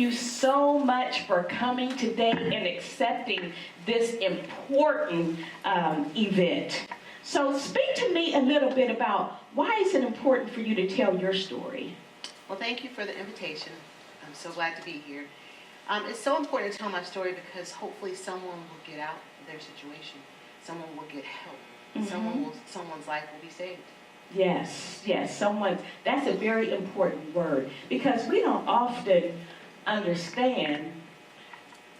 you so much for coming today and accepting this important event. So speak to me a little bit about why is it important for you to tell your story? Well, thank you for the invitation. I'm so glad to be here. It's so important to tell my story because hopefully someone will get out of their situation. Someone will get help. Someone's life will be saved. Yes, that's a very important word, because we don't often understand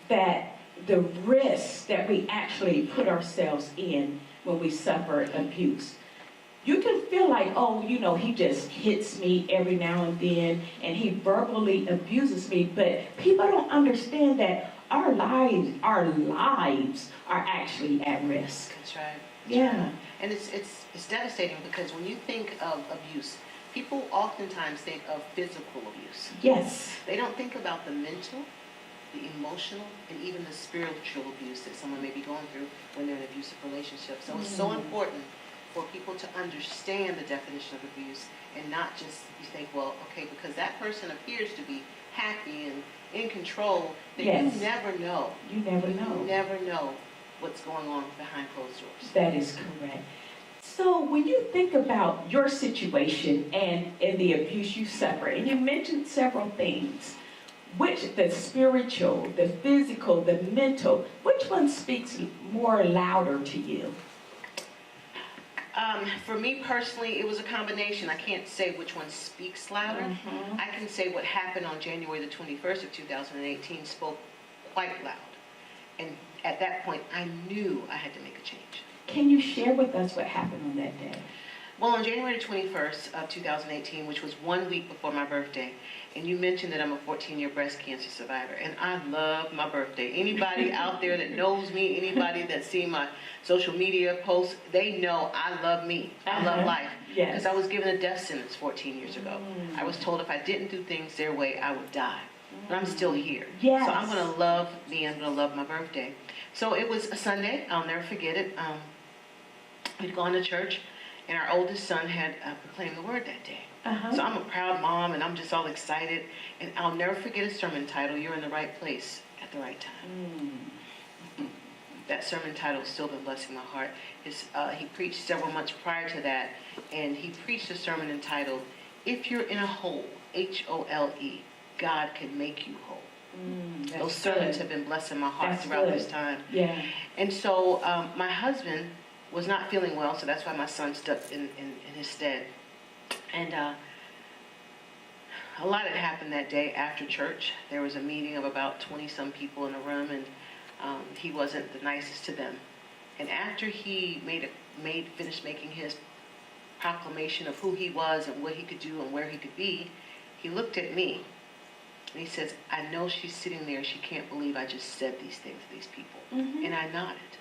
that the risks that we actually put ourselves in when we suffer abuse. You can feel like, oh, he just hits me every now and then and he verbally abuses me, but people don't understand that our lives are actually at risk. That's right. Yeah. Right. And it's devastating because when you think of abuse, people oftentimes think of physical abuse. Yes. They don't think about the mental, the emotional, and even the spiritual abuse that someone may be going through when they're in an abusive relationship. So it's so important for people to understand the definition of abuse and not just you think, well, okay, because that person appears to be happy and in control, that yes. You never know. You never know. You never know what's going on behind closed doors. That is correct. So when you think about your situation and the abuse you suffer, and you mentioned several things, which the spiritual, the physical, the mental, which one speaks more louder to you? For me personally, it was a combination. I can't say which one speaks louder. I can say what happened on January the 21st of 2018 spoke quite loud. And at that point, I knew I had to make a change. Can you share with us what happened on that day? Well, on January 21st of 2018, which was 1 week before my birthday, and you mentioned that I'm a 14-year breast cancer survivor, and I love my birthday. Anybody out there that knows me, anybody that's seen my social media posts, they know I love me. I love life. Yes. Because I was given a death sentence 14 years ago. I was told if I didn't do things their way, I would die. But I'm still here. Yes. So I'm going to love me. I'm going to love my birthday. So it was a Sunday. I'll never forget it. We'd gone to church, and our oldest son had proclaimed the word that day. So I'm a proud mom, and I'm just all excited. And I'll never forget a sermon title, You're in the Right Place at the Right Time. That sermon title has still been blessing my heart. He preached several months prior to that, and he preached a sermon entitled, If You're in a Hole, H-O-L-E, God Can Make You Whole. Those sermons have been blessing my heart throughout this time. Yeah. And so my husband was not feeling well, so that's why my son stepped in his stead. And a lot had happened that day after church. There was a meeting of about 20-some people in a room, and he wasn't the nicest to them. And after he finished making his proclamation of who he was and what he could do and where he could be, he looked at me and he says, I know she's sitting there. She can't believe I just said these things to these people. And I nodded,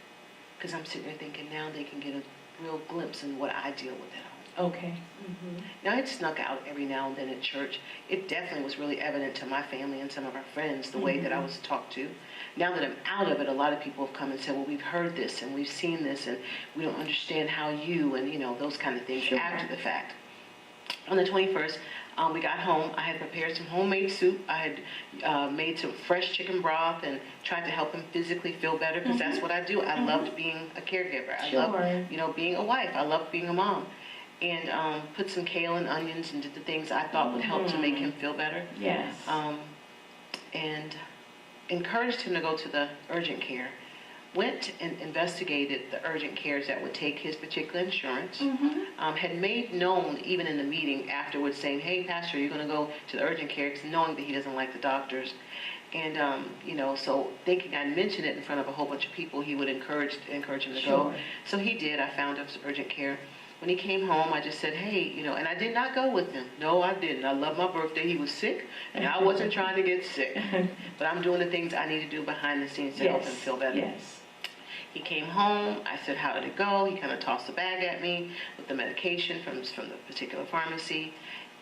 because I'm sitting there thinking now they can get a real glimpse in what I deal with at home. Okay. Now, it snuck out every now and then at church. It definitely was really evident to my family and some of our friends the way that I was talked to. Now that I'm out of it, a lot of people have come and said, well, we've heard this and we've seen this and we don't understand how you, and those kind of things after the fact. On the 21st, we got home. I had prepared some homemade soup. I had made some fresh chicken broth and tried to help him physically feel better, because that's what I do. I loved being a caregiver. I loved, being a wife. I loved being a mom. And put some kale and onions and did the things I thought would help to make him feel better. Yes. And encouraged him to go to the urgent care. Went and investigated the urgent cares that would take his particular insurance. Had made known, even in the meeting afterwards, saying, hey, Pastor, you're going to go to the urgent care, because knowing that he doesn't like the doctors. And, so thinking I'd mention it in front of a whole bunch of people, he would encourage him to go. So he did. I found him urgent care. When he came home, I just said, hey, and I did not go with him. No, I didn't. I love my birthday. He was sick, and I wasn't trying to get sick. But I'm doing the things I need to do behind the scenes to help him feel better. Yes. He came home. I said, how did it go? He kind of tossed the bag at me with the medication from the particular pharmacy.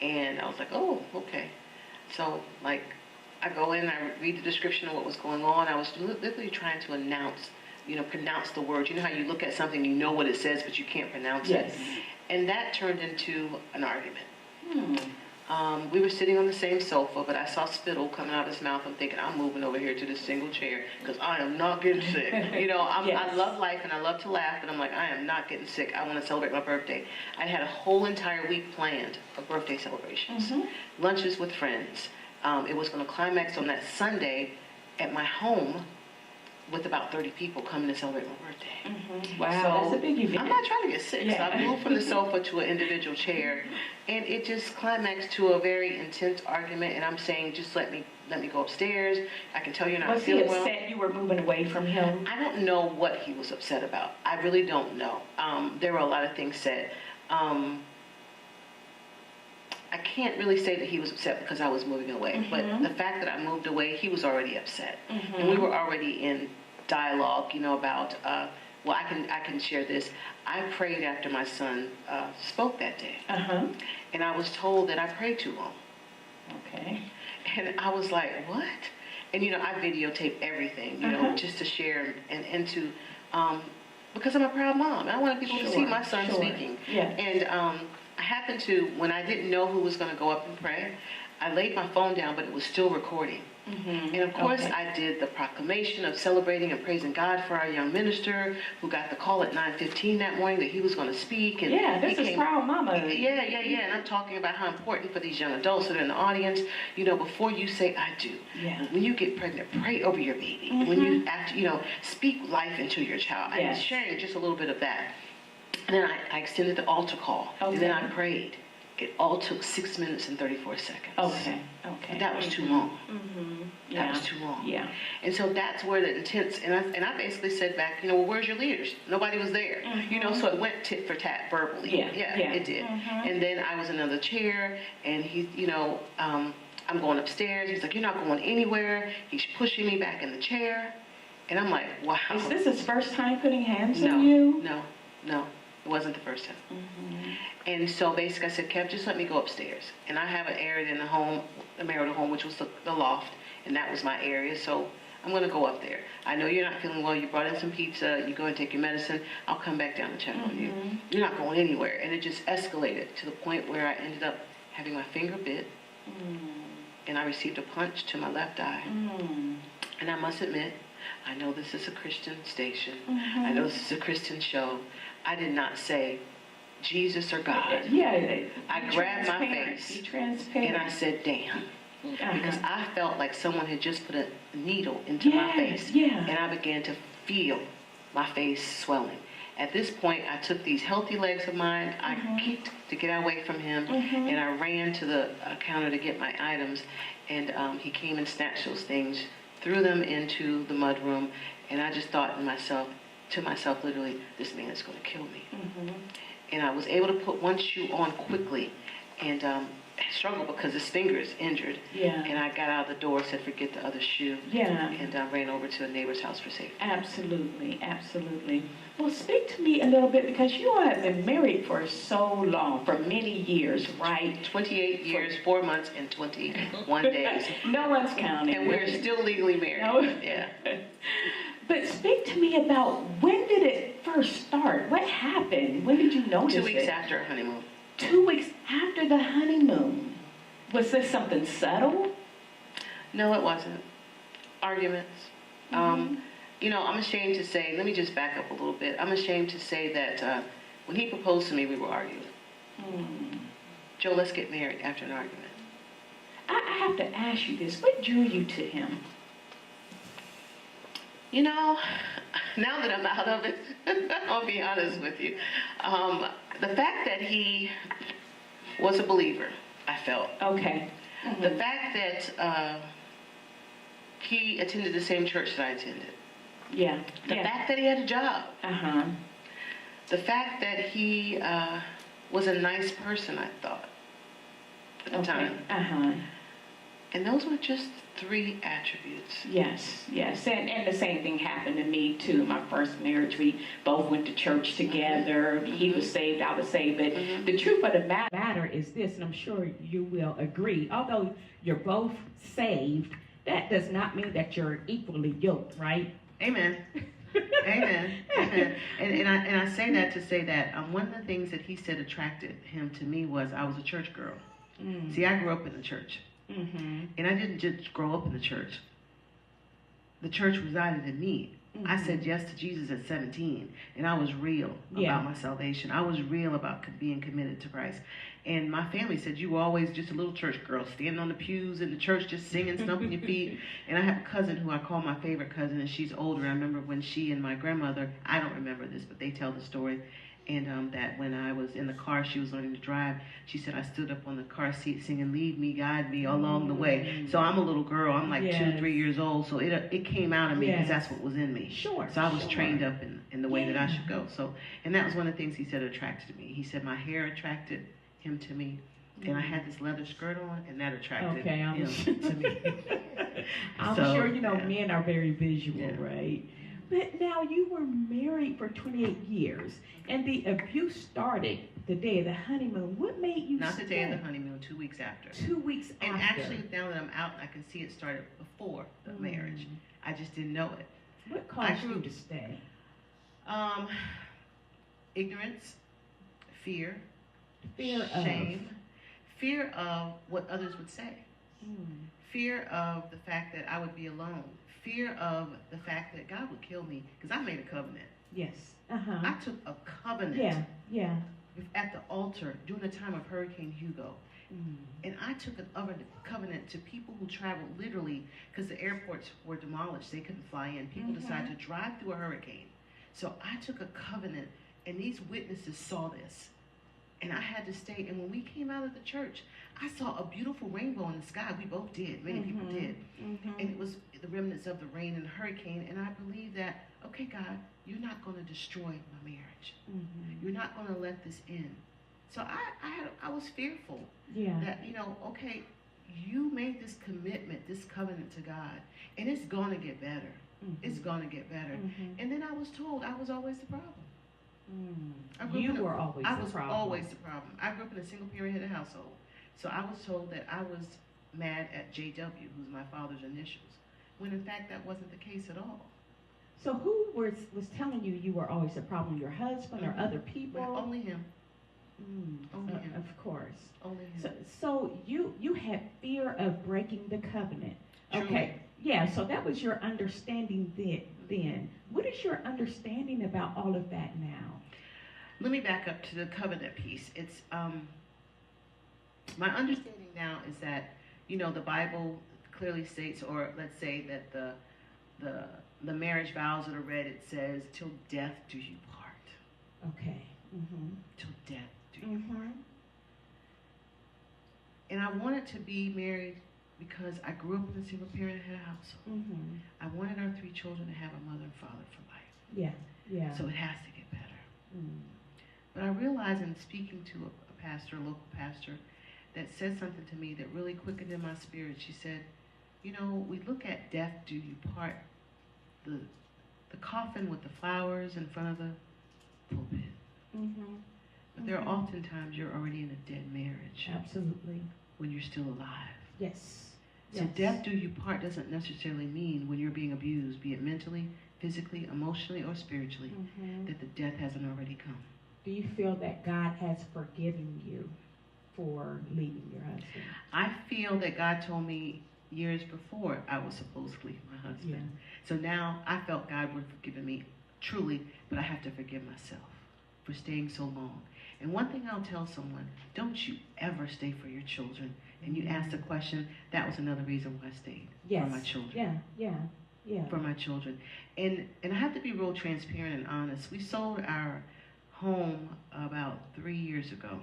And I was like, oh, okay. So, I go in and I read the description of what was going on. I was literally trying to pronounce the words. You know how you look at something, you know what it says, but you can't pronounce it. And that turned into an argument. We were sitting on the same sofa, but I saw spittle coming out of his mouth. I'm thinking, I'm moving over here to this single chair because I am not getting sick. Yes. I love life and I love to laugh, but I'm like, I am not getting sick. I want to celebrate my birthday. I had a whole entire week planned of birthday celebrations, lunches with friends. It was going to climax on that Sunday at my home with about 30 people coming to celebrate my birthday. Wow, So that's a big event. I'm not trying to get sick, so Yeah. I moved from the sofa to an individual chair, and it just climaxed to a very intense argument. And I'm saying, just let me go upstairs. I can tell you're not Was he feeling well. upset you were moving away from him? I don't know what he was upset about. I really don't know. There were a lot of things said. I can't really say that he was upset because I was moving away, but the fact that I moved away, he was already upset, and we were already in dialogue, about. Well, I can share this. I prayed after my son spoke that day, and I was told that I prayed too long. Okay. And I was like, what? And I videotape everything, just to share and to, because I'm a proud mom. I wanted people to see my son speaking. Yeah. And I happened to, when I didn't know who was going to go up and pray, I laid my phone down, but it was still recording. And of course, I did the proclamation of celebrating and praising God for our young minister who got the call at 9:15 that morning that he was going to speak. And this is proud mama. Yeah. And I'm talking about how important for these young adults that are in the audience, before you say I do, when you get pregnant, pray over your baby. When you have to, speak life into your child. I was sharing just a little bit of that. And then I extended the altar call. And then I prayed. It all took 6 minutes and 34 seconds. Okay. That was too long. That was too long. Yeah. And so that's where the intense, and I basically said back, well, where's your leaders? Nobody was there. So it went tit for tat verbally. Yeah, it did. And then I was in another chair, and he, I'm going upstairs. He's like, you're not going anywhere. He's pushing me back in the chair. And I'm like, wow. Is this his first time putting hands on you? No. It wasn't the first time. And so basically I said, Kev, just let me go upstairs. And I have an area in the home, the marital home, which was the loft, and that was my area. So I'm going to go up there. I know you're not feeling well. You brought in some pizza. You go and take your medicine. I'll come back down and check on you. You're not going anywhere. And it just escalated to the point where I ended up having my finger bit, and I received a punch to my left eye. And I must admit, I know this is a Christian station. I know this is a Christian show. I did not say Jesus or God. I grabbed my face and I said, damn. Because I felt like someone had just put a needle into my face. And I began to feel my face swelling. At this point, I took these healthy legs of mine, I kicked to get away from him, and I ran to the counter to get my items. And he came and snatched those things, threw them into the mudroom, and I just thought to myself, literally, this man is going to kill me. And I was able to put one shoe on quickly, and I struggled because his finger is injured. And I got out of the door, said, forget the other shoe. And I ran over to a neighbor's house for safety. Absolutely. Well, speak to me a little bit, because you all have been married for so long, for many years, right? 28 years, 4 months, and 21 days. No one's counting. And we're still legally married. No. Yeah. But speak to me about, when did it first start? What happened? When did you notice it? 2 weeks after our honeymoon. 2 weeks after the honeymoon. Was this something subtle? No, it wasn't. Arguments. I'm ashamed to say, let me just back up a little bit. I'm ashamed to say that when he proposed to me, we were arguing. Joe, let's get married after an argument. I have to ask you this. What drew you to him? Now that I'm out of it, I'll be honest with you. The fact that he was a believer, I felt. Okay. The fact that he attended the same church that I attended. The fact that he had a job. The fact that he was a nice person, I thought, at the time. And those were just 3 attributes. Yes. And the same thing happened to me, too. My first marriage, we both went to church together. He was saved, I was saved. But the truth of the matter is this, and I'm sure you will agree. Although you're both saved, that does not mean that you're equally yoked, right? Amen. Amen. And I say that to say that one of the things that he said attracted him to me was I was a church girl. Mm. See, I grew up in the church. Mm-hmm. And I didn't just grow up in the church. The church resided in me. I said yes to Jesus at 17, and I was real about my salvation. I was real about being committed to Christ. And my family said, you were always just a little church girl, standing on the pews in the church, just singing, stomping your feet. And I have a cousin who I call my favorite cousin, and she's older. I remember when she and my grandmother, I don't remember this, but they tell the story, and that when I was in the car, she was learning to drive, she said I stood up on the car seat singing, lead me, guide me along the way. So I'm a little girl. I'm like 2, 3 years old. So it came out of me because that's what was in me. Sure. So I was trained up in the way that I should go. So, and that was one of the things he said attracted me. He said my hair attracted him to me. And I had this leather skirt on, and that attracted him to me. I'm sure, men are very visual, right? But now you were married for 28 years, and the abuse started the day of the honeymoon. What made you Not stay? the day of the honeymoon, 2 weeks after. 2 weeks after. And actually, now that I'm out, I can see it started before the marriage. I just didn't know it. What caused you to stay? Ignorance, fear, shame, fear of what others would say, fear of the fact that I would be alone, fear of the fact that God would kill me, because I made a covenant. Yes. Uh-huh. I took a covenant at the altar during the time of Hurricane Hugo. And I took an covenant to people who traveled literally, because the airports were demolished. They couldn't fly in. People decided to drive through a hurricane. So I took a covenant, and these witnesses saw this. And I had to stay. And when we came out of the church, I saw a beautiful rainbow in the sky. We both did. Many people did. And it was the remnants of the rain and the hurricane. And I believe that, okay, God, you're not going to destroy my marriage. You're not going to let this end. So I was fearful that, okay, you made this commitment, this covenant to God, and it's going to get better. It's going to get better. And then I was told I was always the problem. I was always the problem. I grew up in a single parent household. So I was told that I was mad at JW, who's my father's initials, when in fact that wasn't the case at all. So who was telling you were always the problem? Your husband or other people? Well, only him. Only him. Of course. Only him. So you had fear of breaking the covenant. Truly. Okay. Yeah, so that was your understanding then. What is your understanding about all of that now? Let me back up to the covenant piece. It's my understanding now is that, the Bible clearly states, or let's say that the marriage vows that are read, it says, till death do you part. Okay. Till death do you part. And I wanted to be married because I grew up in a single parent household. I wanted our 3 children to have a mother and father for life. Yeah. So it has to get better. But I realized in speaking to a pastor, a local pastor, that said something to me that really quickened in my spirit. She said, we look at death do you part, the coffin with the flowers in front of the pulpit. But there are oftentimes you're already in a dead marriage. Absolutely. When you're still alive. Yes. So death do you part doesn't necessarily mean when you're being abused, be it mentally, physically, emotionally, or spiritually, that the death hasn't already come. Do you feel that God has forgiven you for leaving your husband? I feel that God told me years before I was supposed to leave my husband. So now I felt God would forgive me truly, but I have to forgive myself for staying so long. And one thing I'll tell someone, don't you ever stay for your children. And you asked the question, that was another reason why I stayed. For my children. Yeah. For my children. And I have to be real transparent and honest. We sold our home about 3 years ago.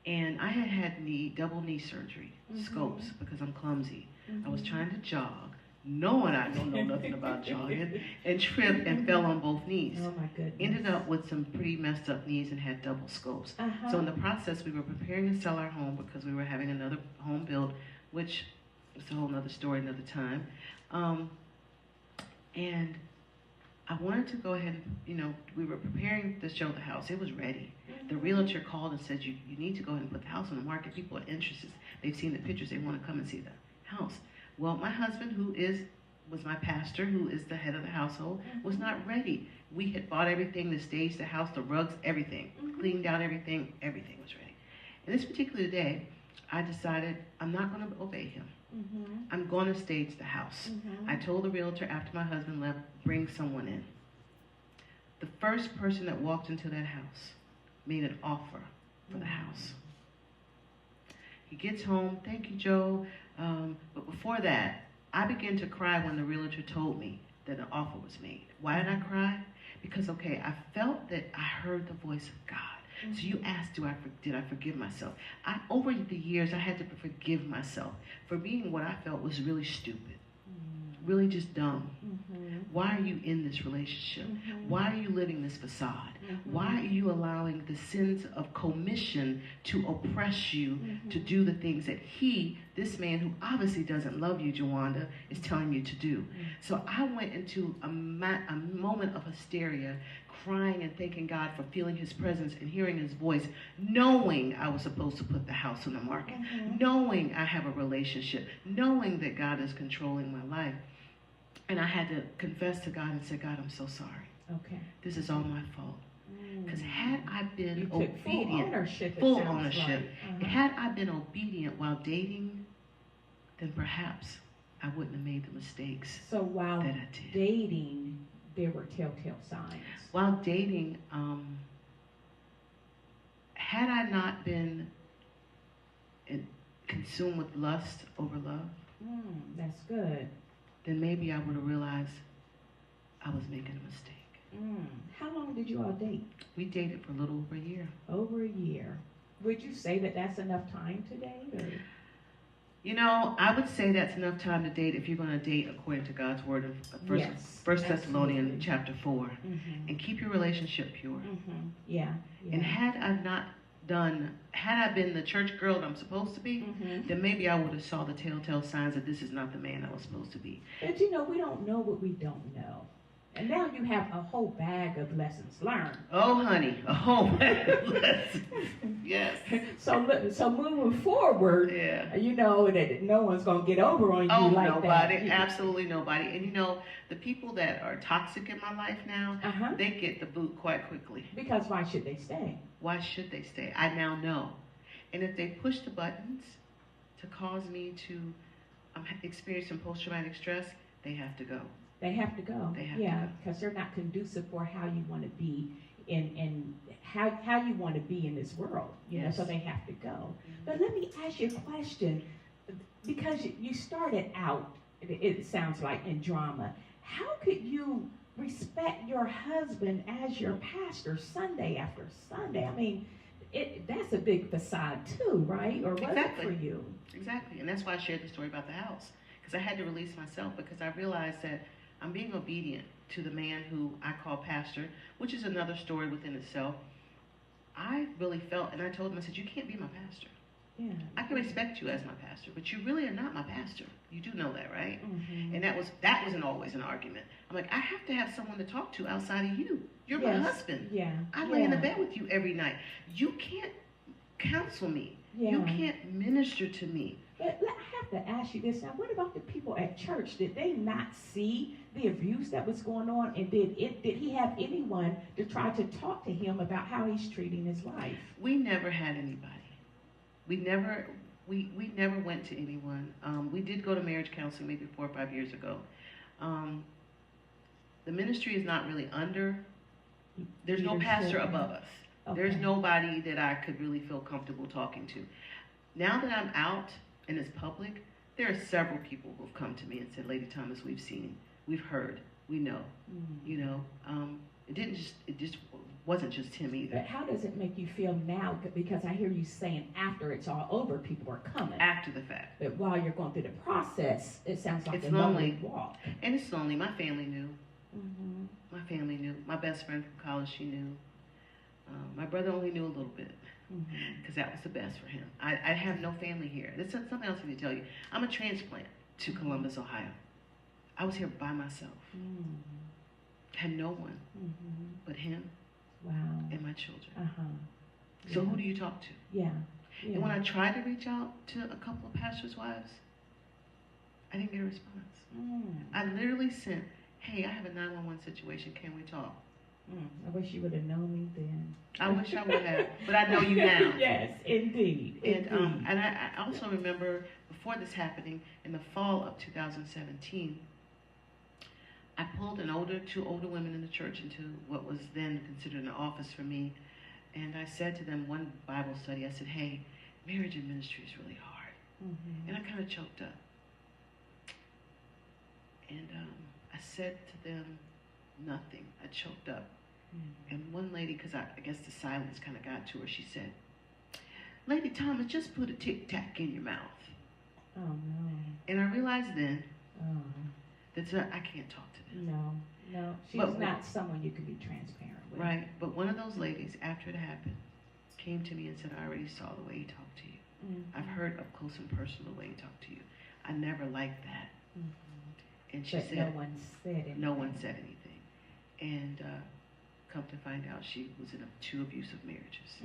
And I had double knee surgery, scopes, because I'm clumsy. I was trying to jog, knowing I don't know nothing about jogging, and tripped and fell on both knees. Oh my goodness. Ended up with some pretty messed up knees and had double scopes. So in the process, we were preparing to sell our home because we were having another home built, which is a whole other story another time. And I wanted to go ahead and, we were preparing to show the house. It was ready. The realtor called and said, you need to go ahead and put the house on the market. People are interested. They've seen the pictures. They want to come and see the house. Well, my husband, was my pastor, who is the head of the household, was not ready. We had bought everything, the stage, the house, the rugs, everything. Cleaned out everything. Everything was ready. And this particular day, I decided I'm not going to obey him. I'm going to stage the house. I told the realtor after my husband left, bring someone in. The first person that walked into that house made an offer for the house. He gets home, thank you, Joe. But before that, I began to cry when the realtor told me that an offer was made. Why did I cry? Because, okay, I felt that I heard the voice of God. So you asked, did I forgive myself? Over the years, I had to forgive myself for being what I felt was really stupid, really just dumb. Why are you in this relationship? Why are you living this facade? Why are you allowing the sins of commission to oppress you to do the things that this man who obviously doesn't love you, Jowanda, is telling you to do? So I went into a moment of hysteria, crying and thanking God for feeling his presence and hearing his voice, knowing I was supposed to put the house on the market, knowing I have a relationship, knowing that God is controlling my life. And I had to confess to God and say, God, I'm so sorry. Okay. This is all my fault. Because had I been obedient, full ownership, had I been obedient while dating, then perhaps I wouldn't have made the mistakes so while that I did. Dating, there were telltale signs. While dating, had I not been consumed with lust over love, that's good. Then maybe I would have realized I was making a mistake. How long did you all date? We dated for a little over a year. Over a year. Would you say that that's enough time to date? Or? You know, I would say that's enough time to date if you're going to date according to God's word in First Thessalonians chapter 4. And keep your relationship pure. Yeah. And had I been the church girl that I'm supposed to be, then maybe I would have saw the telltale signs that this is not the man I was supposed to be. But you know, we don't know what we don't know. And now you have a whole bag of lessons learned. Oh, honey, a whole bag of lessons. Yes. So moving forward, you know that no one's going to get over on you like nobody, that. Absolutely nobody. And you know, the people that are toxic in my life now, they get the boot quite quickly. Because why should they stay? Why should they stay? I now know. And if they push the buttons to cause me to experience some post-traumatic stress, they have to go. They have to go. They have to go. Because they're not conducive for how you want to be in how you want to be in this world. You know, so they have to go. But let me ask you a question, because you started out, it sounds like, in drama. How could you respect your husband as your pastor Sunday after Sunday? I mean, that's a big facade too, right? Or was it for you? Exactly. And that's why I shared the story about the house. Because I had to release myself, because I realized that I'm being obedient to the man who I call pastor, which is another story within itself. I really felt, and I told him, I said, you can't be my pastor. Yeah. I can respect you as my pastor, but you really are not my pastor. You do know that, right? And that wasn't always an argument. I'm like, I have to have someone to talk to outside of you. You're my husband. Yeah. I lay in the bed with you every night. You can't counsel me. You can't minister to me. But I have to ask you this now. What about the people at church? Did they not see the abuse that was going on? And did he have anyone to try to talk to him about how he's treating his wife? We never had anybody. We never went to anyone. We did go to marriage counseling maybe 4 or 5 years ago. The ministry is not really there's no pastor above us. Okay. There's nobody that I could really feel comfortable talking to. Now that I'm out and it's public, there are several people who have come to me and said, Lady Thomas, we've seen, we've heard, we know. You know, it just wasn't just him either. But how does it make you feel now? Because I hear you saying after it's all over, people are coming. After the fact. But while you're going through the process, it sounds like it's a lonely walk. And it's lonely. My family knew. My family knew. My best friend from college, she knew. My brother only knew a little bit, because that was the best for him. I have no family here. There's something else I need to tell you. I'm a transplant to Columbus, Ohio. I was here by myself. Had no one but him and my children. So who do you talk to? And when I tried to reach out to a couple of pastors' wives, I didn't get a response. I literally sent, hey, I have a 911 situation. Can we talk? I wish you would have known me then. I wish I would have, but I know you now. Yes, indeed. And I also remember before this happening, in the fall of 2017, I pulled two older women in the church into what was then considered an office for me. And I said to them, one Bible study, I said, hey, marriage and ministry is really hard. And I kind of choked up. And I said to them nothing. I choked up. And one lady, because I guess the silence kind of got to her, she said, Lady Thomas, just put a tic-tac in your mouth. Oh, no. And I realized then that I can't talk to them. No. She's not someone you can be transparent with. Right. But one of those ladies, after it happened, came to me and said, I already saw the way he talked to you. I've heard up close and personal the way he talked to you. I never liked that. And she said, no one said anything. No one said anything. And come to find out, she was in 2 abusive marriages.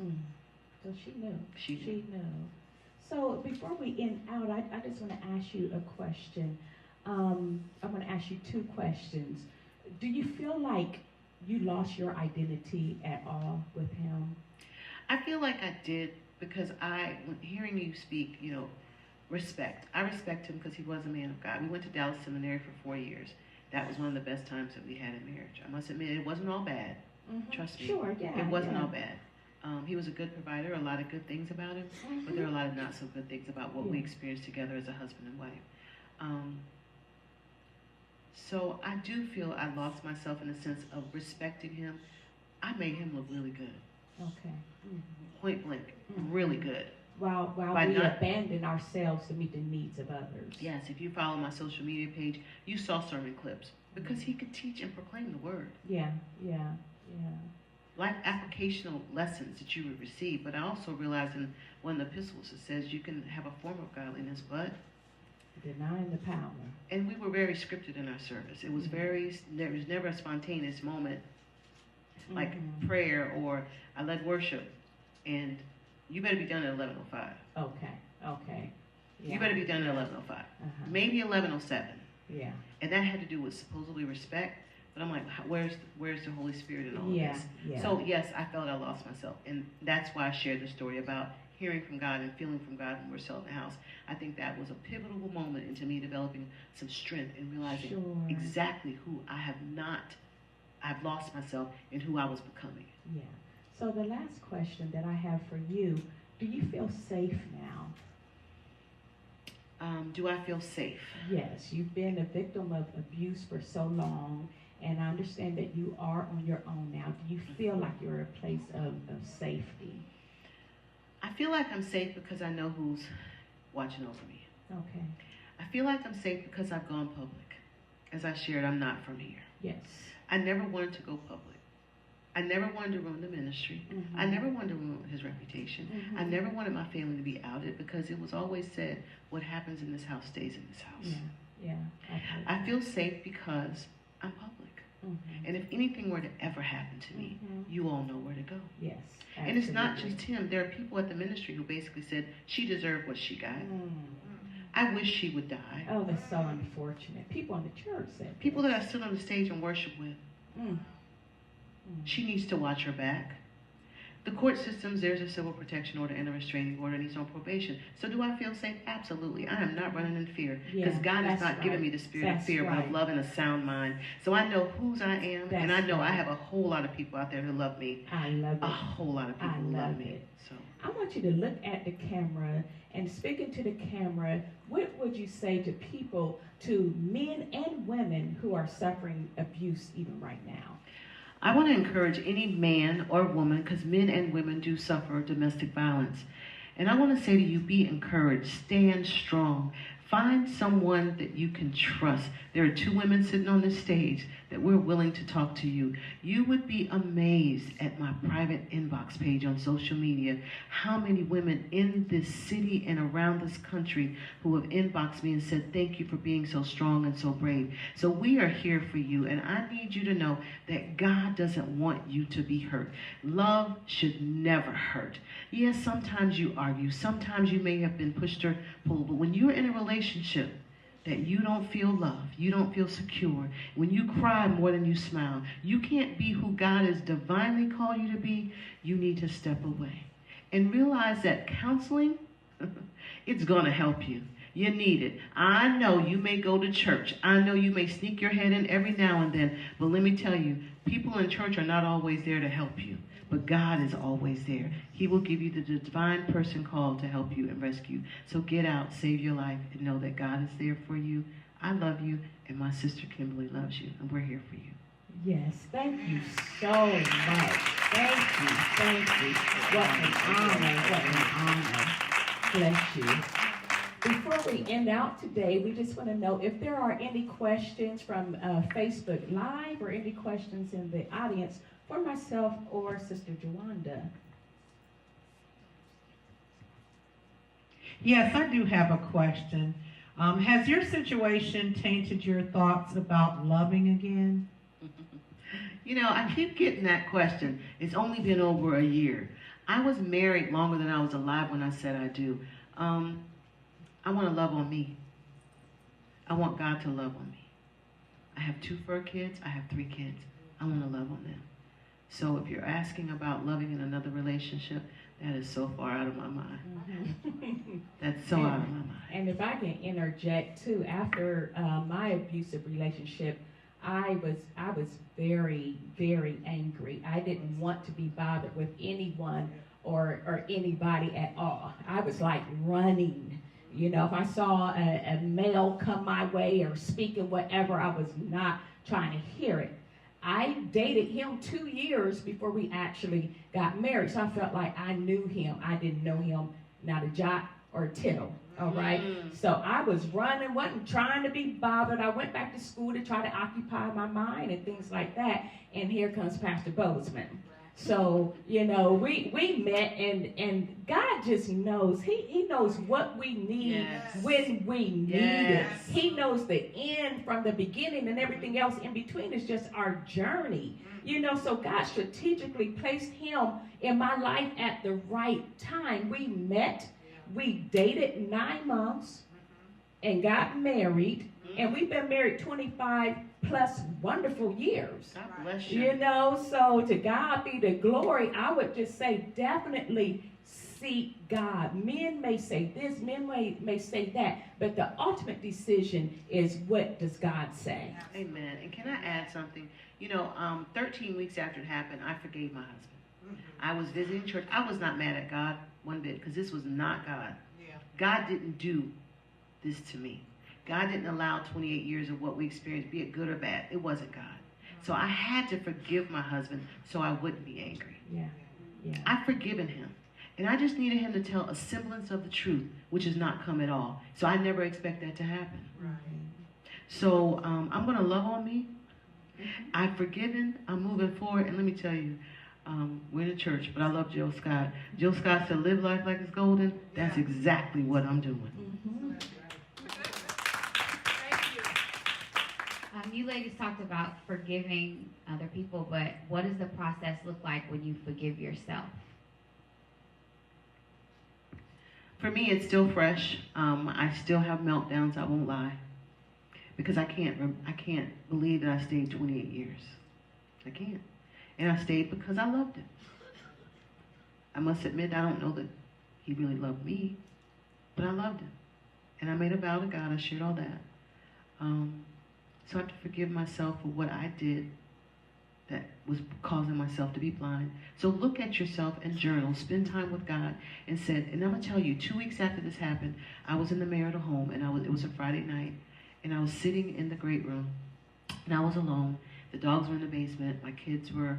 So she knew. She knew. So before we end out, I just want to ask you a question. I'm going to ask you 2 questions. Do you feel like you lost your identity at all with him? I feel like I did, because when hearing you speak, respect. I respect him because he was a man of God. We went to Dallas Seminary for 4 years. That was one of the best times that we had in marriage. I must admit, it wasn't all bad. Trust me. Sure, yeah. It wasn't all bad. He was a good provider, a lot of good things about him, but there are a lot of not so good things about what we experienced together as a husband and wife. So I do feel I lost myself in the sense of respecting him. I made him look really good. Okay. Point blank, really good. While we abandon ourselves to meet the needs of others. Yes, if you follow my social media page, you saw sermon clips, because he could teach and proclaim the word. Yeah. Life applicational lessons that you would receive, but I also realized in one of the epistles it says you can have a form of godliness, but denying the power. And we were very scripted in our service. It was there was never a spontaneous moment like prayer, or I led worship and you better be done at 11:05. Okay. Yeah. You better be done at 11:05. Maybe 11:07. Yeah. And that had to do with supposedly respect. But I'm like, where's the Holy Spirit in all of this? Yeah. So yes, I felt I lost myself. And that's why I shared the story about hearing from God and feeling from God when we're selling the house. I think that was a pivotal moment into me developing some strength and realizing exactly who I've lost myself and who I was becoming. Yeah. So the last question that I have for you, do you feel safe now? Do I feel safe? Yes, you've been a victim of abuse for so long, and I understand that you are on your own now. Do you feel like you're a place of safety? I feel like I'm safe because I know who's watching over me. Okay. I feel like I'm safe because I've gone public. As I shared, I'm not from here. Yes. I never wanted to go public. I never wanted to ruin the ministry. I never wanted to ruin his reputation. I never wanted my family to be outed, because it was always said, what happens in this house stays in this house. Yeah. I feel safe because I'm public. And if anything were to ever happen to me, you all know where to go. Yes. Absolutely. And it's not just him. There are people at the ministry who basically said, she deserved what she got. I wish she would die. Oh, that's so unfortunate. People in the church said people that I stood on the stage and worship with. She needs to watch her back. The court systems, there's a civil protection order and a restraining order, and he's on probation. So do I feel safe? Absolutely. I am not running in fear, because God has not given me the spirit of fear, but of love and a sound mind. So I know whose I am, and I know I have a whole lot of people out there who love me. I love it. A whole lot of people who love me. So I want you to look at the camera, and speaking to the camera, what would you say to people, to men and women who are suffering abuse even right now? I want to encourage any man or woman, because men and women do suffer domestic violence. And I want to say to you, be encouraged, stand strong. Find someone that you can trust. There are 2 women sitting on this stage that we're willing to talk to you. You would be amazed at my private inbox page on social media how many women in this city and around this country who have inboxed me and said, thank you for being so strong and so brave. So we are here for you, and I need you to know that God doesn't want you to be hurt. Love should never hurt. Yes, sometimes you argue. Sometimes you may have been pushed or pulled, but when you're in a relationship, that you don't feel love, you don't feel secure, when you cry more than you smile, you can't be who God has divinely called you to be, you need to step away. And realize that counseling, it's going to help you. You need it. I know you may go to church. I know you may sneak your head in every now and then. But let me tell you, people in church are not always there to help you. But God is always there. He will give you the divine person called to help you and rescue. So get out, save your life, and know that God is there for you. I love you, and my sister Kimberly loves you, and we're here for you. Yes, thank you so much. Thank you, thank you. What an honor, what an honor. Bless you. Before we end out today, we just want to know if there are any questions from Facebook Live or any questions in the audience for myself or Sister Jowanda. Yes, I do have a question. Has your situation tainted your thoughts about loving again? You know, I keep getting that question. It's only been over a year. I was married longer than I was alive when I said I do. I want to love on me. I want God to love on me. I have 2 fur kids. I have 3 kids. I want to love on them. So if you're asking about loving in another relationship, that is so far out of my mind. Mm-hmm. That's so out of my mind. And if I can interject too, after my abusive relationship, I was very, very angry. I didn't want to be bothered with anyone or anybody at all. I was like running. You know, if I saw a male come my way or speaking whatever, I was not trying to hear it. I dated him 2 years before we actually got married, so I felt like I knew him. I didn't know him, not a jot or a tittle, all right? So I was running, wasn't trying to be bothered. I went back to school to try to occupy my mind and things like that, and here comes Pastor Bozeman. So, you know, we met, and God just knows. He knows what we need when we need it. He knows the end from the beginning, and everything else in between is just our journey. You know, so God strategically placed him in my life at the right time. We met, we dated 9 months, and got married, and we've been married 25 plus wonderful years. God bless you. You know, so to God be the glory. I would just say definitely seek God. Men may say this, men may say that, but the ultimate decision is, what does God say? Amen. And can I add something? You know, 13 weeks after it happened, I forgave my husband. I was visiting church. I was not mad at God one bit, because this was not God. God didn't do this to me. God didn't allow 28 years of what we experienced, be it good or bad. It wasn't God. So I had to forgive my husband so I wouldn't be angry. I've forgiven him. And I just needed him to tell a semblance of the truth, which has not come at all. So I never expect that to happen. So I'm going to love on me. I've forgiven. I'm moving forward. And let me tell you, we're in a church, but I love Jill Scott. Jill Scott said, live life like it's golden. That's exactly what I'm doing. You ladies talked about forgiving other people, but what does the process look like when you forgive yourself? For me, it's still fresh. I still have meltdowns, I won't lie. Because I can't believe that I stayed 28 years. I can't. And I stayed because I loved him. I must admit, I don't know that he really loved me, but I loved him. And I made a vow to God, I shared all that. So I have to forgive myself for what I did that was causing myself to be blind. So look at yourself and journal, spend time with God, and I'm gonna tell you, 2 weeks after this happened, I was in the marital home, and it was a Friday night, and I was sitting in the great room, and I was alone. The dogs were in the basement, my kids were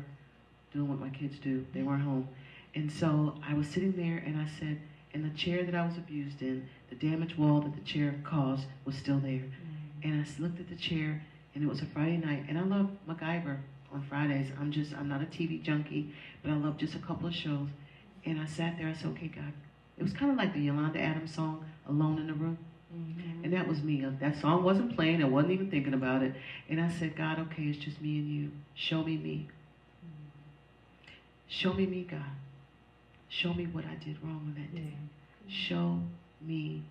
doing what my kids do, they weren't home. And so I was sitting there, and I said, and the chair that I was abused in, the damaged wall that the chair caused was still there. And I looked at the chair, and it was a Friday night, and I love MacGyver on Fridays. I'm not a TV junkie, but I love just a couple of shows. And I sat there, I said, okay, God. It was kind of like the Yolanda Adams song, Alone in the Room. And that was me. That song wasn't playing, I wasn't even thinking about it. And I said, God, okay, it's just me and you. Show me me. Show me me, God. Show me what I did wrong on that day. Show me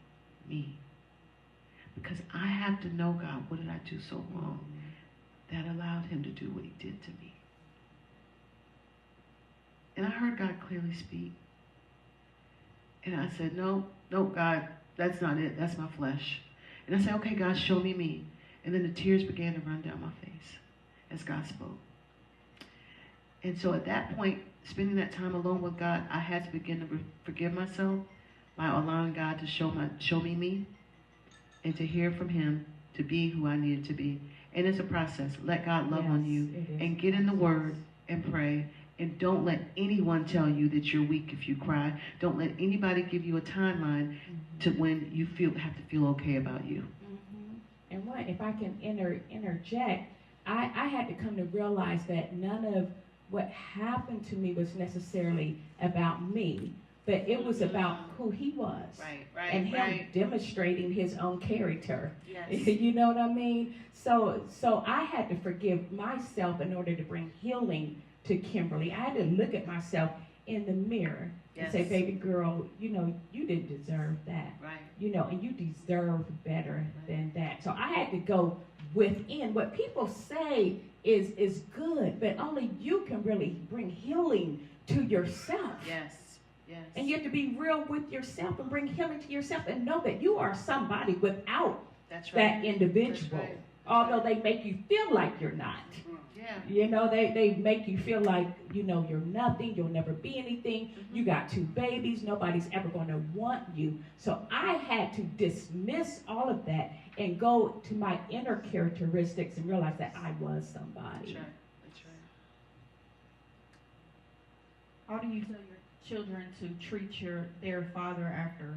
me. Because I have to know, God, what did I do so wrong that allowed him to do what he did to me? And I heard God clearly speak. And I said, no, God, that's not it. That's my flesh. And I said, okay, God, show me. And then the tears began to run down my face as God spoke. And so at that point, spending that time alone with God, I had to begin to forgive myself by allowing God to show me, and to hear from him, to be who I needed to be. And it's a process. Let God love on you, and get in the Word and pray. And don't let anyone tell you that you're weak if you cry. Don't let anybody give you a timeline to when you have to feel okay about you. And if I can interject, I had to come to realize that none of what happened to me was necessarily about me, but it was about who he was. Right. And him demonstrating his own character. Yes. You know what I mean? So I had to forgive myself in order to bring healing to Kimberly. I had to look at myself in the mirror and say, baby girl, you didn't deserve that. Right. And you deserve better than that. So I had to go within. What people say is good, but only you can really bring healing to yourself. Yes. And you have to be real with yourself and bring healing to yourself and know that you are somebody without that individual. That's right. Although they make you feel like you're not. Yeah. They make you feel like, you're nothing, you'll never be anything. You got 2 babies, nobody's ever going to want you. So I had to dismiss all of that and go to my inner characteristics and realize that I was somebody. That's right. How do you tell your children to treat their father after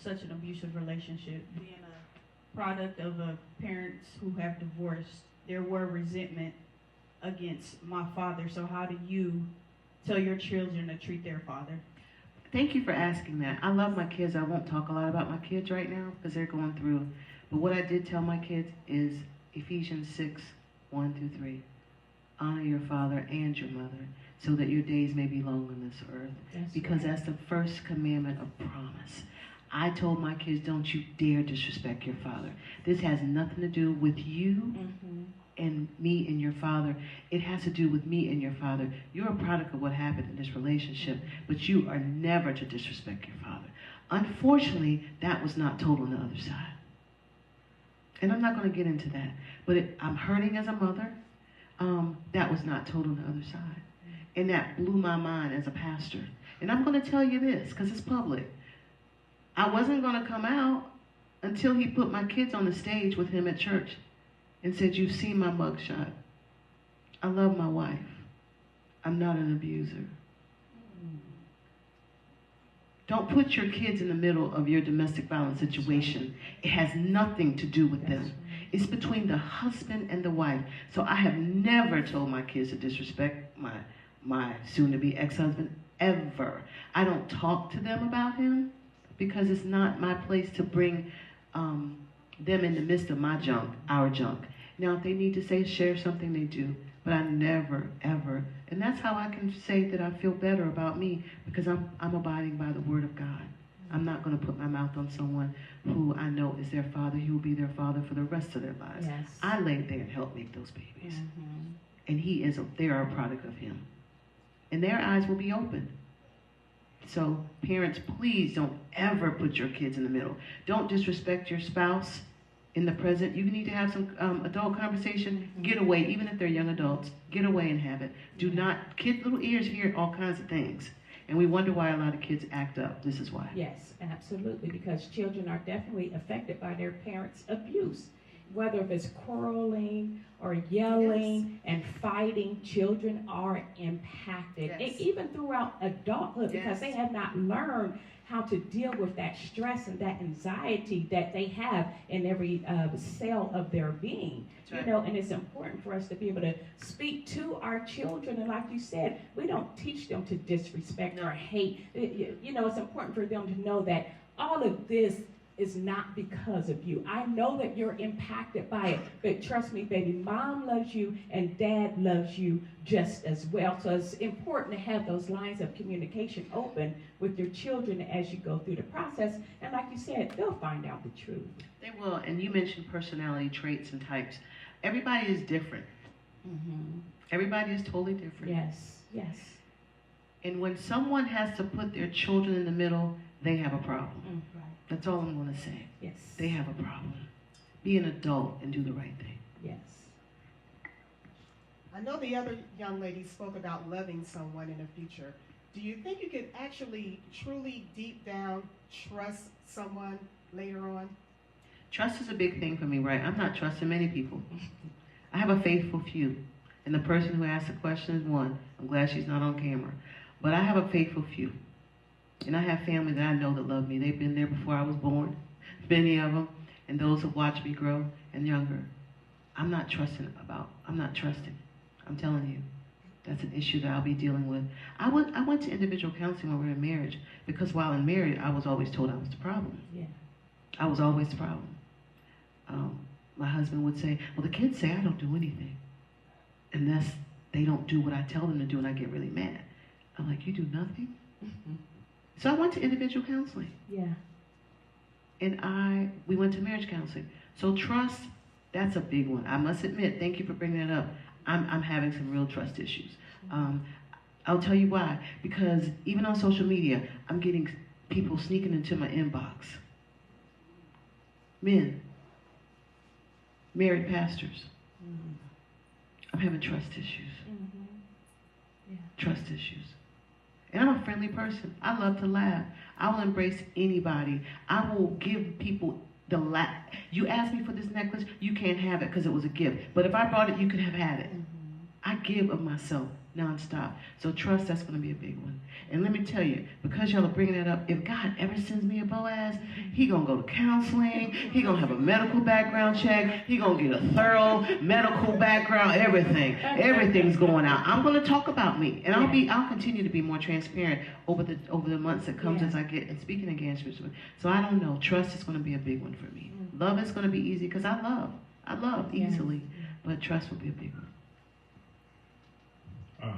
such an abusive relationship? Being a product of parents who have divorced, there were resentment against my father. So how do you tell your children to treat their father? Thank you for asking that. I love my kids. I won't talk a lot about my kids right now because they're going through. But what I did tell my kids is Ephesians 6, 1-3. Honor your father and your mother, so that your days may be long on this earth. Because that's the first commandment of promise. I told my kids, don't you dare disrespect your father. This has nothing to do with you and me and your father. It has to do with me and your father. You're a product of what happened in this relationship, but you are never to disrespect your father. Unfortunately, that was not told on the other side. And I'm not going to get into that. But I'm hurting as a mother. That was not told on the other side. And that blew my mind as a pastor. And I'm going to tell you this, because it's public. I wasn't going to come out until he put my kids on the stage with him at church and said, you've seen my mugshot. I love my wife. I'm not an abuser. Don't put your kids in the middle of your domestic violence situation. It has nothing to do with them. It's between the husband and the wife. So I have never told my kids to disrespect my soon-to-be ex-husband, ever. I don't talk to them about him because it's not my place to bring them in the midst of my junk, our junk. Now, if they need to share something, they do. But I never, ever. And that's how I can say that I feel better about me, because I'm abiding by the word of God. I'm not going to put my mouth on someone who I know is their father. He will be their father for the rest of their lives. Yes. I laid there and helped make those babies. And they are a product of him. And their eyes will be open. So parents, please don't ever put your kids in the middle. Don't disrespect your spouse in the present. You need to have some adult conversation. Get away, even if they're young adults. Get away and have it. Do not, little ears hear all kinds of things. And we wonder why a lot of kids act up. This is why. Yes, absolutely, because children are definitely affected by their parents' abuse. Whether if it's quarreling or yelling and fighting, children are impacted. Yes. Even throughout adulthood, because they have not learned how to deal with that stress and that anxiety that they have in every cell of their being. Right. And it's important for us to be able to speak to our children. And like you said, we don't teach them to disrespect or hate. It's important for them to know that all of this is not because of you. I know that you're impacted by it, but trust me, baby, mom loves you and dad loves you just as well. So it's important to have those lines of communication open with your children as you go through the process. And like you said, they'll find out the truth. They will. And you mentioned personality traits and types. Everybody is different. Mm-hmm. Everybody is totally different. Yes, yes. And when someone has to put their children in the middle, they have a problem. Mm, right. That's all I'm going to say. Yes. They have a problem. Be an adult and do the right thing. Yes. I know the other young lady spoke about loving someone in the future. Do you think you could actually, truly, deep down, trust someone later on? Trust is a big thing for me, right? I'm not trusting many people. I have a faithful few. And the person who asked the question is one. I'm glad she's not on camera. But I have a faithful few. And I have family that I know that love me. They've been there before I was born, many of them, and those who watched me grow and younger. I'm not trusting. I'm telling you. That's an issue that I'll be dealing with. I went to individual counseling when we were in marriage because while in marriage, I was always told I was the problem. Yeah. I was always the problem. My husband would say, well, the kids say I don't do anything unless they don't do what I tell them to do, and I get really mad. I'm like, you do nothing? Mm-hmm. So I went to individual counseling. Yeah. And we went to marriage counseling. So trust, that's a big one. I must admit, thank you for bringing that up. I'm having some real trust issues. I'll tell you why. Because even on social media, I'm getting people sneaking into my inbox. Men. Married pastors. Mm-hmm. I'm having trust issues. Mm-hmm. Yeah. Trust issues. And I'm a friendly person. I love to laugh. I will embrace anybody. I will give people the laugh. You asked me for this necklace, you can't have it because it was a gift. But if I brought it, you could have had it. Mm-hmm. I give of myself nonstop. So trust, that's going to be a big one. And let me tell you, because y'all are bringing that up, if God ever sends me a Boaz, he going to go to counseling, he going to have a medical background check, he going to get a thorough medical background, everything. Everything's going out. I'm going to talk about me. And I'll continue to be more transparent over the months that comes as I get and speaking engagements. So I don't know. Trust is going to be a big one for me. Love is going to be easy because I love easily. But trust will be a big one.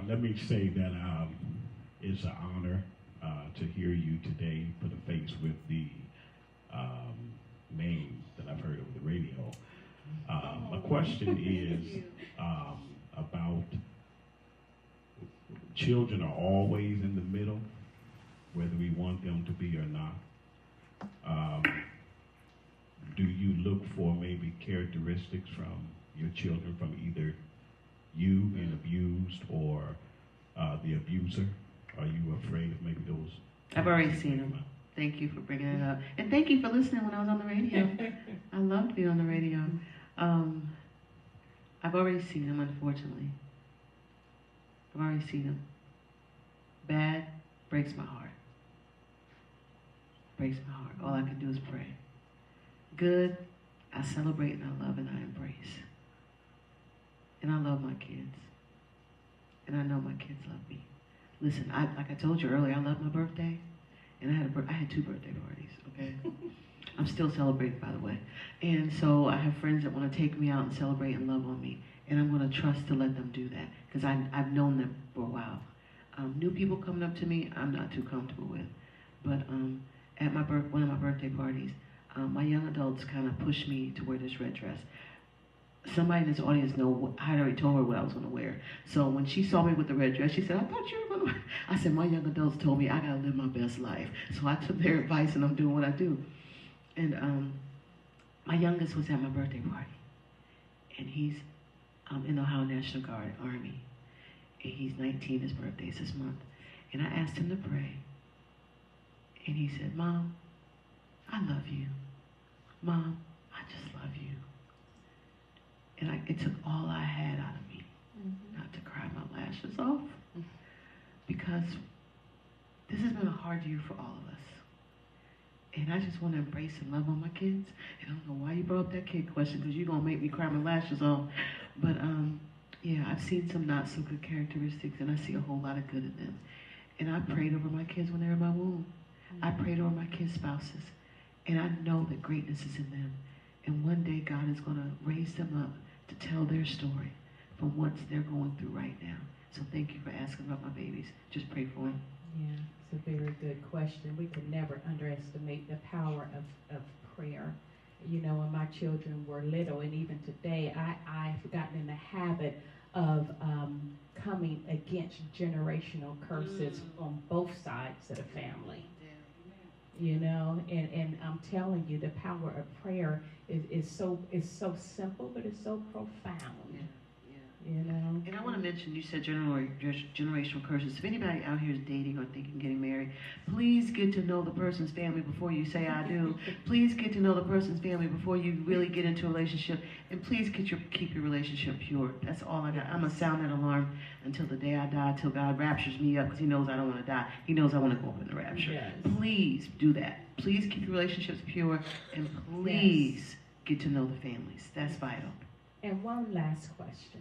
Let me say that it's an honor to hear you today put a face with the name that I've heard over the radio. My question is about children are always in the middle, whether we want them to be or not. Do you look for maybe characteristics from your children from either you being abused or the abuser? Are you afraid of maybe those? I've already seen them. Thank you for bringing it up. And thank you for listening when I was on the radio. I loved being on the radio. I've already seen them, unfortunately. I've already seen them. Bad breaks my heart. Breaks my heart. All I can do is pray. Good, I celebrate and I love and I embrace. And I love my kids. And I know my kids love me. Listen, like I told you earlier, I love my birthday. And I had 2 birthday parties, okay? I'm still celebrating, by the way. And so I have friends that want to take me out and celebrate and love on me. And I'm going to trust to let them do that because I've known them for a while. New people coming up to me, I'm not too comfortable with. But at one of my birthday parties, my young adults kind of pushed me to wear this red dress. Somebody in this audience I had already told her what I was going to wear. So when she saw me with the red dress, she said, I thought you were going to. I said, my young adults told me I got to live my best life. So I took their advice and I'm doing what I do. And my youngest was at my birthday party. And he's in the Ohio National Guard, Army. And he's 19, his birthday's this month. And I asked him to pray. And he said, Mom, I love you. Mom, I just love you. And it took all I had out of me not to cry my lashes off. Because this has been a hard year for all of us. And I just want to embrace and love on my kids. And I don't know why you brought up that kid question, because you're going to make me cry my lashes off. But yeah, I've seen some not so good characteristics, and I see a whole lot of good in them. And I prayed over my kids when they were in my womb. I prayed over my kids' spouses. And I know that greatness is in them. And one day God is going to raise them up to tell their story from what they're going through right now. So thank you for asking about my babies. Just pray for them. Yeah, it's a very good question. We can never underestimate the power of prayer. You know, when my children were little, and even today, I've gotten in the habit of coming against generational curses on both sides of the family. You know, and I'm telling you, the power of prayer is so simple, but it's so profound. You know? And I want to mention, you said generational curses. If anybody out here is dating or thinking of getting married, please get to know the person's family before you say I do. Please get to know the person's family before you really get into a relationship. And please keep your relationship pure. That's all I got. I'm going to sound that alarm until the day I die, till God raptures me up, because he knows I don't want to die. He knows I want to go up in the rapture. Yes. Please do that. Please keep your relationships pure, and please get to know the families. That's vital. And one last question.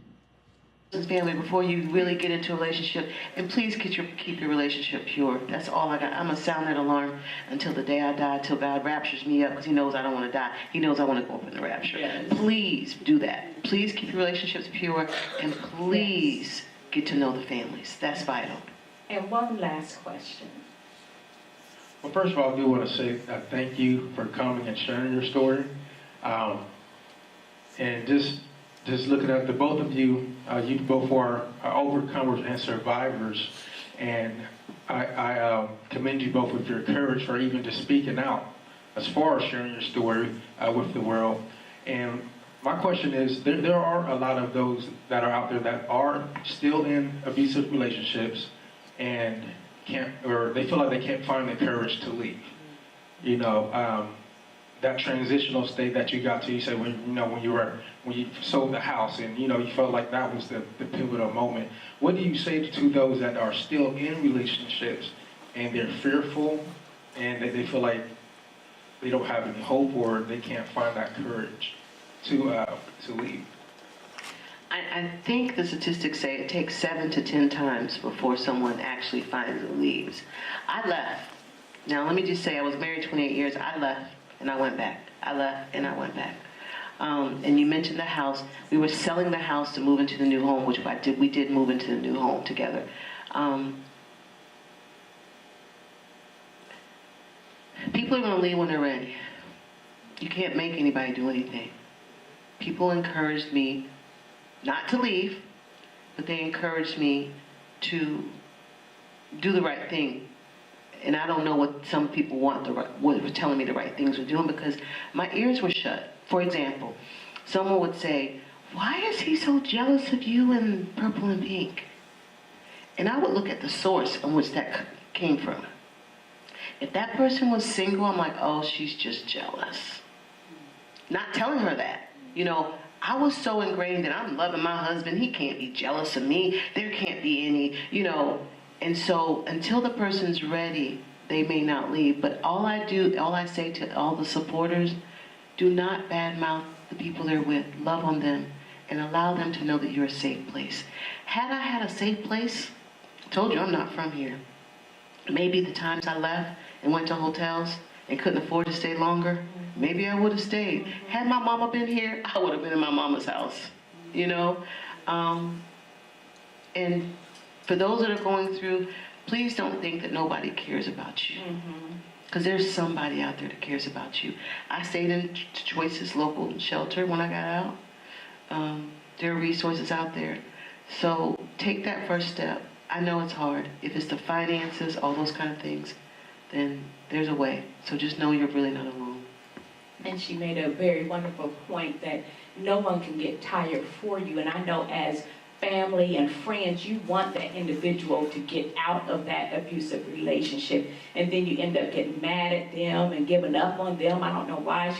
Family before you really get into a relationship, and please keep your relationship pure. That's all I got. I'm gonna sound that alarm until the day I die, till God raptures me up, because he knows I don't want to die. He knows I want to go up in the rapture. Yes. Please do that. Please keep your relationships pure, and please get to know the families. That's vital. And one last question. Well, first of all, I do want to say thank you for coming and sharing your story. And just looking at the both of you, you both are overcomers and survivors. And I commend you both with your courage for even just speaking out as far as sharing your story with the world. And my question is, there are a lot of those that are out there that are still in abusive relationships and they feel like they can't find the courage to leave. You know, that transitional state that you got to, you said when you sold the house and you felt like that was the pivotal moment. What do you say to those that are still in relationships and they're fearful and they feel like they don't have any hope or they can't find that courage to leave? I think the statistics say it takes 7 to 10 times before someone actually finds and leaves. I left. Now let me just say, I was married 28 years. I left and I went back. I left and I went back. And you mentioned the house. We were selling the house to move into the new home, which we did move into the new home together. People are going to leave when they're ready. You can't make anybody do anything. People encouraged me not to leave, but they encouraged me to do the right thing. And I don't know what some people what were telling me the right things were doing, because my ears were shut. For example, someone would say, "Why is he so jealous of you in purple and pink?" And I would look at the source on which that came from. If that person was single, I'm like, "Oh, she's just jealous." Not telling her that. I was so ingrained that I'm loving my husband. He can't be jealous of me. There can't be any, And so until the person's ready, they may not leave. But all I say to all the supporters, do not badmouth the people they're with. Love on them and allow them to know that you're a safe place. Had I had a safe place, I told you I'm not from here. Maybe the times I left and went to hotels and couldn't afford to stay longer, maybe I would have stayed. Had my mama been here, I would have been in my mama's house, And for those that are going through, please don't think that nobody cares about you. Because there's somebody out there that cares about you. I stayed in Choices Local Shelter when I got out. There are resources out there. So take that first step. I know it's hard. If it's the finances, all those kind of things, then there's a way. So just know you're really not alone. And she made a very wonderful point that no one can get tired for you. And I know as family and friends, you want that individual to get out of that abusive relationship. And then you end up getting mad at them and giving up on them. I don't know why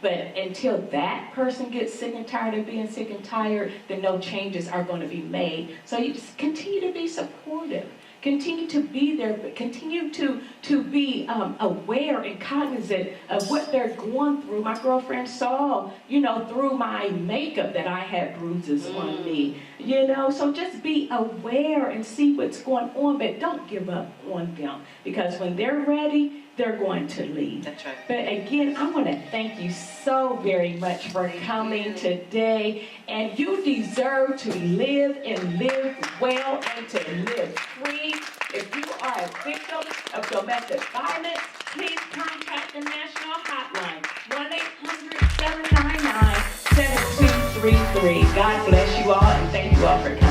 but until that person gets sick and tired of being sick and tired, then no changes are going to be made. So you just continue to be supportive. Continue to be there, but continue to be aware and cognizant of what they're going through. My girlfriend saw, through my makeup that I had bruises on me, So just be aware and see what's going on, but don't give up on them. Because when they're ready, they're going to leave. That's right. But again, I want to thank you so very much for coming today. And you deserve to live and live well and to live free. If you are a victim of domestic violence, please contact the national hotline, 1-800-799-7233. God bless you all and thank you all for coming.